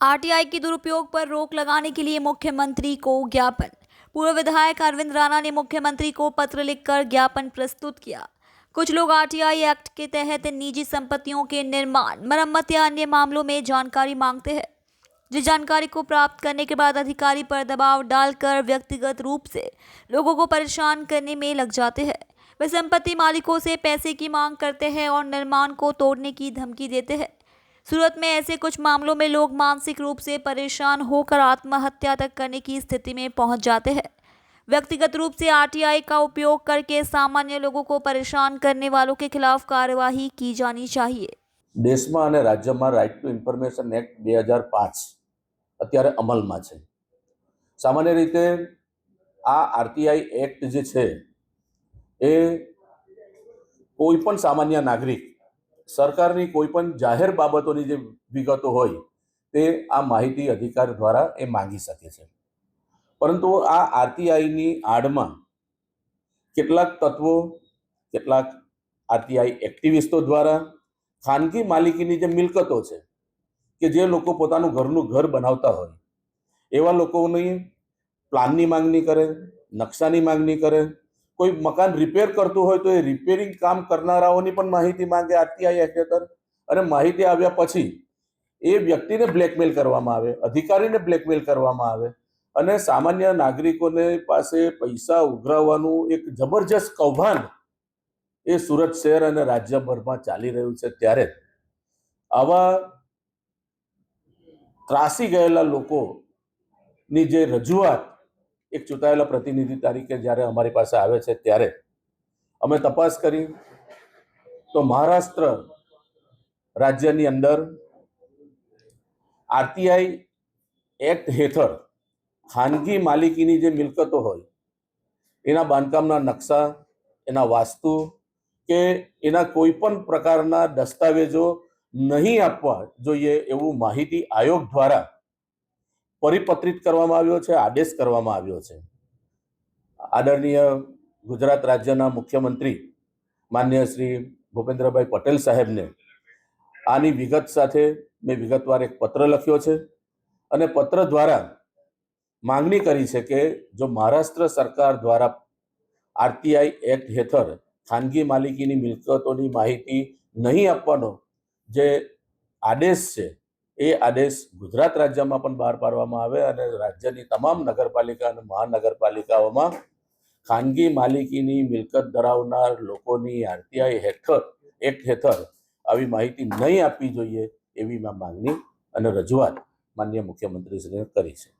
RTI के दुरुपयोग पर रोक लगाने के लिए मुख्यमंत्री को ज्ञापन। पूर्व विधायक अरविंद राणा ने मुख्यमंत्री को पत्र लिखकर ज्ञापन प्रस्तुत किया। कुछ लोग आरटीआई एक्ट के तहत निजी संपत्तियों के निर्माण, मरम्मत या अन्य मामलों में जानकारी मांगते हैं, जिस जानकारी को प्राप्त करने के बाद अधिकारी पर दबाव डालकर व्यक्तिगत रूप से लोगों को परेशान करने में लग जाते हैं। वे संपत्ति मालिकों से पैसे की मांग करते हैं और निर्माण को तोड़ने की धमकी देते हैं। सूरत में ऐसे कुछ मामलों में लोग मानसिक रूप से परेशान होकर आत्महत्या तक करने की स्थिति में पहुंच जाते हैं। व्यक्तिगत रूप से आरटीआई का उपयोग करके सामान्य लोगों को परेशान करने वालों के खिलाफ कार्यवाही की जानी चाहिए। देश में और राज्य में राइट टू इन्फॉर्मेशन एक्ट 2005 અત્યારે અમલમાં છે। સામાન્ય રીતે આ આરટીઆઈ એક્ટ જે છે એ કોઈપણ સામાન્ય નાગરિક સરકારની કોઈપણ જાહેર બાબતોની જે વિગતો હોય તે આ માહિતી અધિકાર દ્વારા એ માંગી શકે છે। પરંતુ આ આરટીઆઈની આડમાં કેટલાક તત્વો, કેટલાક આરટીઆઈ એક્ટિવિસ્ટો દ્વારા ખાનગી માલિકીની જે મિલકતો છે કે જે લોકો પોતાનું ઘરનું ઘર બનાવતા હોય એવા લોકોની પ્લાનની માંગણી કરે, નકશાની માંગણી કરે, કોઈ મકાન રિપેર કરતું હોય તો એ રિપેરિંગ કામ કરનારાઓની પણ માહિતી માંગે આરટીઆઈ એક્ટ હેઠળ। અને માહિતી આવ્યા પછી એ વ્યક્તિને બ્લેકમેલ કરવામાં આવે, અધિકારીને બ્લેકમેલ કરવામાં આવે અને સામાન્ય નાગરિકોને પાસે પૈસા ઉઘરાવવાનું એક જબરજસ્ત કૌભાંડ એ સુરત શહેર અને રાજ્યભરમાં ચાલી રહ્યું છે। ત્યારે આવા ત્રાસી ગયેલા લોકોની જે રજૂઆત એક ચૂંટાયેલા પ્રતિનિધિ તરીકે જ્યારે અમારી પાસે આવે છે ત્યારે અમે તપાસ કરી તો મહારાષ્ટ્ર રાજ્યની અંદર આરટીઆઈ એક્ટ હેઠળ ખાનગી માલિકીની જે મિલકતો હોય એના બાંધકામના નકશા, એના વાસ્તુ કે એના કોઈ પણ પ્રકારના દસ્તાવેજો નહીં આપવા જોઈએ એવું માહિતી આયોગ દ્વારા પરિપત્રિત કરવામાં આવ્યો છે, આદેશ કરવામાં આવ્યો છે। આદરણીય ગુજરાત રાજ્યના મુખ્યમંત્રી માનનીય શ્રી ભૂપેન્દ્રભાઈ પટેલ સાહેબને આની વિગત સાથે મેં વિગતવાર એક પત્ર લખ્યો છે અને પત્ર દ્વારા માંગણી કરી છે કે જો મહારાષ્ટ્ર સરકાર દ્વારા આરટીઆઈ એક્ટ હેઠળ ખાનગી માલિકીની મિલકતોની માહિતી નહીં આપવાનો જે આદેશ છે એ આદેશ ગુજરાત રાજ્યમાં પણ બહાર પાડવામાં આવે અને રાજ્યની તમામ નગરપાલિકા અને મહાનગરપાલિકાઓમાં ખાનગી માલિકીની મિલકત ધરાવનાર લોકોની આરટીઆઈ એક્ટ હેઠળ આવી માહિતી નહીં આપવી જોઈએ એવી મેં માંગણી અને રજૂઆત માનનીય મુખ્યમંત્રીશ્રીને કરી છે।